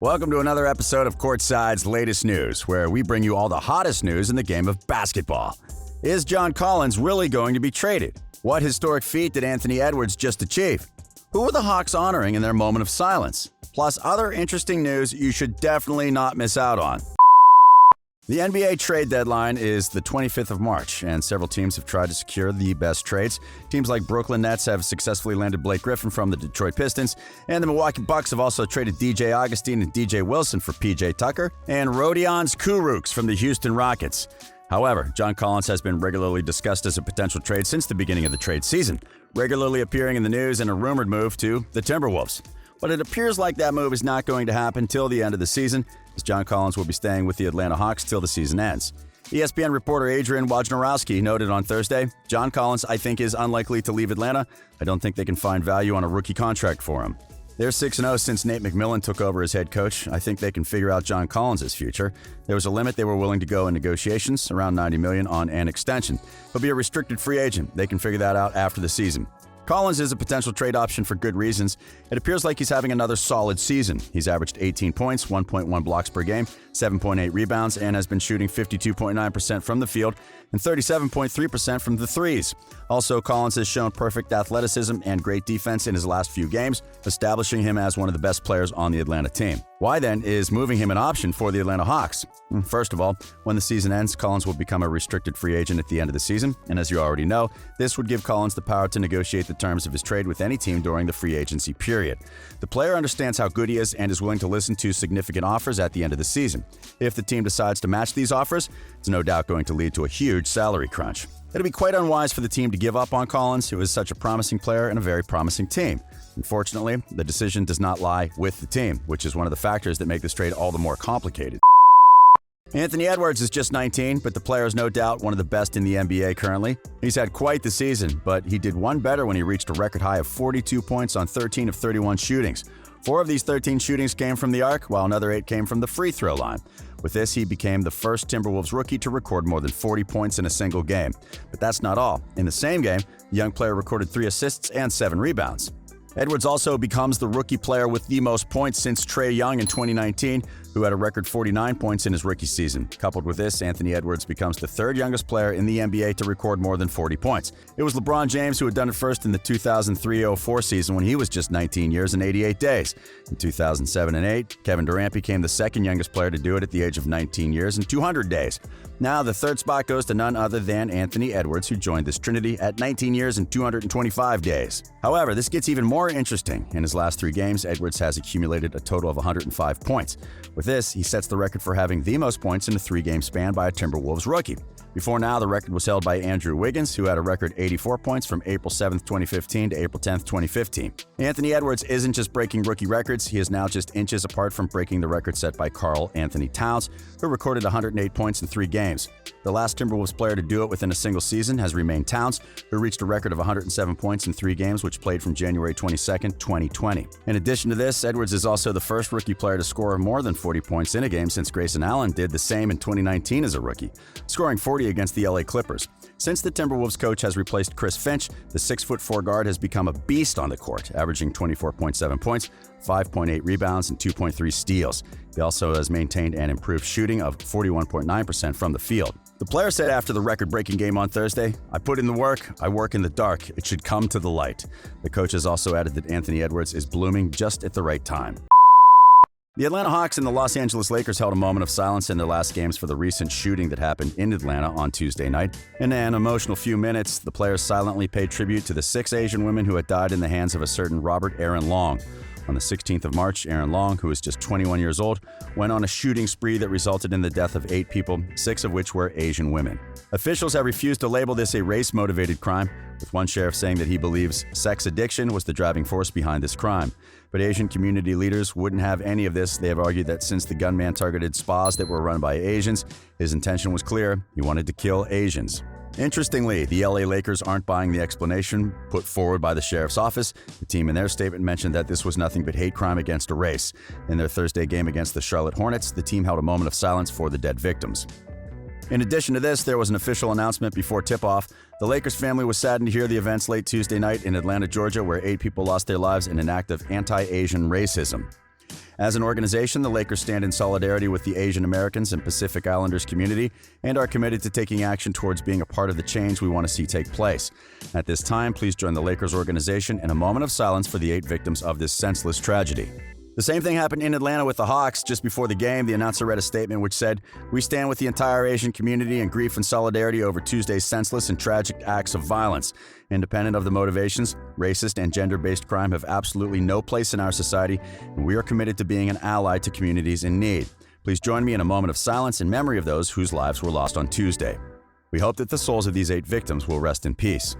Welcome to another episode of Courtside's latest news, where we bring you all the hottest news in the game of basketball. Is John Collins really going to be traded? What historic feat did Anthony Edwards just achieve? Who are the Hawks honoring in their moment of silence? Plus other interesting news you should definitely not miss out on. The NBA trade deadline is the 25th of March, and several teams have tried to secure the best trades. Teams like Brooklyn Nets have successfully landed Blake Griffin from the Detroit Pistons, and the Milwaukee Bucks have also traded DJ Augustin and DJ Wilson for PJ Tucker, and Rodions Kurucs from the Houston Rockets. However, John Collins has been regularly discussed as a potential trade since the beginning of the trade season, regularly appearing in the news in a rumored move to the Timberwolves. But it appears like that move is not going to happen till the end of the season, as John Collins will be staying with the Atlanta Hawks till the season ends. ESPN reporter Adrian Wojnarowski noted on Thursday, John Collins, I think, is unlikely to leave Atlanta. I don't think they can find value on a rookie contract for him. They're 6-0 since Nate McMillan took over as head coach. I think they can figure out John Collins' future. There was a limit they were willing to go in negotiations, around $90 million on an extension. He'll be a restricted free agent. They can figure that out after the season. Collins is a potential trade option for good reasons. It appears like he's having another solid season. He's averaged 18 points, 1.1 blocks per game, 7.8 rebounds, and has been shooting 52.9% from the field and 37.3% from the threes. Also, Collins has shown perfect athleticism and great defense in his last few games, establishing him as one of the best players on the Atlanta team. Why then is moving him an option for the Atlanta Hawks? First of all, when the season ends, Collins will become a restricted free agent at the end of the season, and as you already know, this would give Collins the power to negotiate the terms of his trade with any team during the free agency period. The player understands how good he is and is willing to listen to significant offers at the end of the season. If the team decides to match these offers, it's no doubt going to lead to a huge salary crunch. It'll be quite unwise for the team to give up on Collins, who is such a promising player and a very promising team. Unfortunately, the decision does not lie with the team, which is one of the factors that make this trade all the more complicated. Anthony Edwards is just 19, but the player is no doubt one of the best in the NBA currently. He's had quite the season, but he did one better when he reached a record high of 42 points on 13 of 31 shootings. 4 of these 13 shootings came from the arc, while another 8 came from the free throw line. With this, he became the first Timberwolves rookie to record more than 40 points in a single game. But that's not all. In the same game, the young player recorded 3 assists and 7 rebounds. Edwards also becomes the rookie player with the most points since Trae Young in 2019, who had a record 49 points in his rookie season. Coupled with this, Anthony Edwards becomes the third youngest player in the NBA to record more than 40 points. It was LeBron James who had done it first in the 2003-04 season when he was just 19 years and 88 days. In 2007 and 8, Kevin Durant became the second youngest player to do it at the age of 19 years and 200 days. Now, the third spot goes to none other than Anthony Edwards, who joined this trinity at 19 years and 225 days. However, this gets even more interesting. In his last 3 games, Edwards has accumulated a total of 105 points. With this, he sets the record for having the most points in a 3-game span by a Timberwolves rookie. Before now, the record was held by Andrew Wiggins, who had a record 84 points from April 7, 2015 to April 10, 2015. Anthony Edwards isn't just breaking rookie records, he is now just inches apart from breaking the record set by Karl Anthony Towns, who recorded 108 points in 3 games. The last Timberwolves player to do it within a single season has remained Towns, who reached a record of 107 points in 3 games, which played from January 22, 2020. In addition to this, Edwards is also the first rookie player to score more than 40 points in a game since Grayson Allen did the same in 2019 as a rookie, scoring 40 against the LA Clippers. Since the Timberwolves coach has replaced Chris Finch, the 6'4" guard has become a beast on the court, averaging 24.7 points, 5.8 rebounds, and 2.3 steals. He also has maintained an improved shooting of 41.9% from the field. The player said after the record-breaking game on Thursday, "I put in the work, I work in the dark, it should come to the light." The coach has also added that Anthony Edwards is blooming just at the right time. The Atlanta Hawks and the Los Angeles Lakers held a moment of silence in their last games for the recent shooting that happened in Atlanta on Tuesday night. In an emotional few minutes, the players silently paid tribute to the 6 Asian women who had died in the hands of a certain Robert Aaron Long. On the 16th of March, Aaron Long, who was just 21 years old, went on a shooting spree that resulted in the death of 8 people, 6 of which were Asian women. Officials have refused to label this a race-motivated crime, with one sheriff saying that he believes sex addiction was the driving force behind this crime. But Asian community leaders wouldn't have any of this. They have argued that since the gunman targeted spas that were run by Asians, his intention was clear: he wanted to kill Asians. Interestingly, the LA Lakers aren't buying the explanation put forward by the sheriff's office. The team in their statement mentioned that this was nothing but hate crime against a race. In their Thursday game against the Charlotte Hornets, the team held a moment of silence for the dead victims. In addition to this, there was an official announcement before tip-off. The Lakers family was saddened to hear the events late Tuesday night in Atlanta, Georgia, where 8 people lost their lives in an act of anti-Asian racism. As an organization, the Lakers stand in solidarity with the Asian Americans and Pacific Islanders community and are committed to taking action towards being a part of the change we want to see take place. At this time, please join the Lakers organization in a moment of silence for the 8 victims of this senseless tragedy. The same thing happened in Atlanta with the Hawks. Just before the game, the announcer read a statement which said, "We stand with the entire Asian community in grief and solidarity over Tuesday's senseless and tragic acts of violence. Independent of the motivations, racist and gender-based crime have absolutely no place in our society, and we are committed to being an ally to communities in need. Please join me in a moment of silence in memory of those whose lives were lost on Tuesday. We hope that the souls of these 8 victims will rest in peace."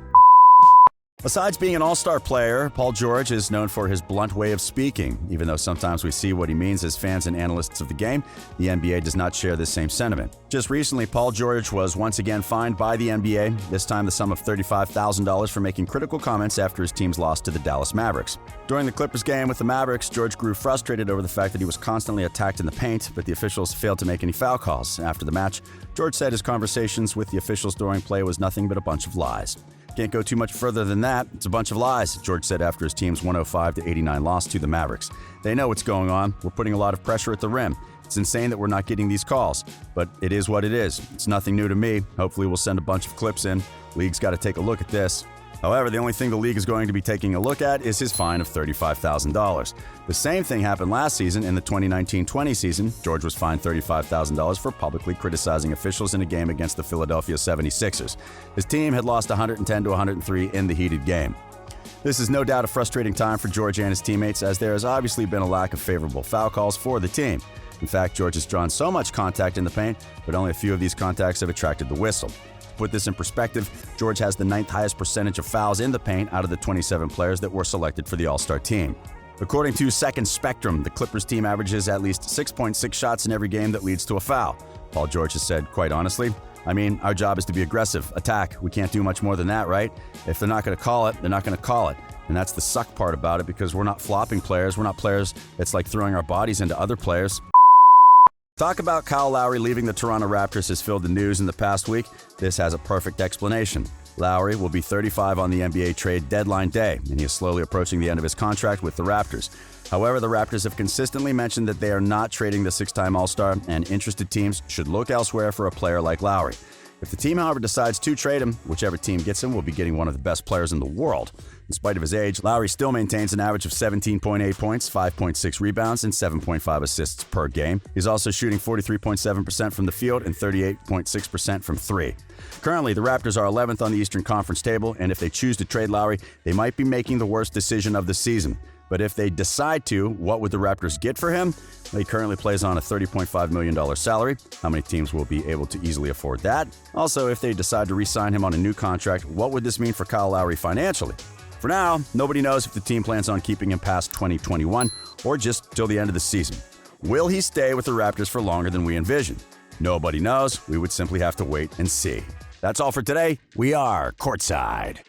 Besides being an all-star player, Paul George is known for his blunt way of speaking. Even though sometimes we see what he means as fans and analysts of the game, the NBA does not share this same sentiment. Just recently, Paul George was once again fined by the NBA, this time the sum of $35,000 for making critical comments after his team's loss to the Dallas Mavericks. During the Clippers game with the Mavericks, George grew frustrated over the fact that he was constantly attacked in the paint, but the officials failed to make any foul calls. After the match, George said his conversations with the officials during play was nothing but a bunch of lies. "Can't go too much further than that. It's a bunch of lies," George said after his team's 105-89 loss to the Mavericks. "They know what's going on. We're putting a lot of pressure at the rim. It's insane that we're not getting these calls, but it is what it is. It's nothing new to me. Hopefully we'll send a bunch of clips in. League's got to take a look at this." However, the only thing the league is going to be taking a look at is his fine of $35,000. The same thing happened last season in the 2019-20 season. George was fined $35,000 for publicly criticizing officials in a game against the Philadelphia 76ers. His team had lost 110-103 in the heated game. This is no doubt a frustrating time for George and his teammates, as there has obviously been a lack of favorable foul calls for the team. In fact, George has drawn so much contact in the paint, but only a few of these contacts have attracted the whistle. To put this in perspective, George has the 9th highest percentage of fouls in the paint out of the 27 players that were selected for the All-Star team. According to Second Spectrum, the Clippers team averages at least 6.6 shots in every game that leads to a foul. Paul George has said, quite honestly, "I mean, our job is to be aggressive, attack. We can't do much more than that, right? If they're not going to call it, they're not going to call it." And that's the suck part about it, because we're not flopping players. We're not players that's like throwing our bodies into other players. Talk about Kyle Lowry leaving the Toronto Raptors has filled the news in the past week. This has a perfect explanation. Lowry will be 35 on the NBA trade deadline day, and he is slowly approaching the end of his contract with the Raptors. However, the Raptors have consistently mentioned that they are not trading the 6-time All-Star, and interested teams should look elsewhere for a player like Lowry. If the team, however, decides to trade him, whichever team gets him will be getting one of the best players in the world. In spite of his age, Lowry still maintains an average of 17.8 points, 5.6 rebounds, and 7.5 assists per game. He's also shooting 43.7% from the field and 38.6% from 3. Currently, the Raptors are 11th on the Eastern Conference table, and if they choose to trade Lowry, they might be making the worst decision of the season. But if they decide to, what would the Raptors get for him? He currently plays on a $30.5 million salary. How many teams will be able to easily afford that? Also, if they decide to re-sign him on a new contract, what would this mean for Kyle Lowry financially? For now, nobody knows if the team plans on keeping him past 2021 or just till the end of the season. Will he stay with the Raptors for longer than we envision? Nobody knows. We would simply have to wait and see. That's all for today. We are Courtside.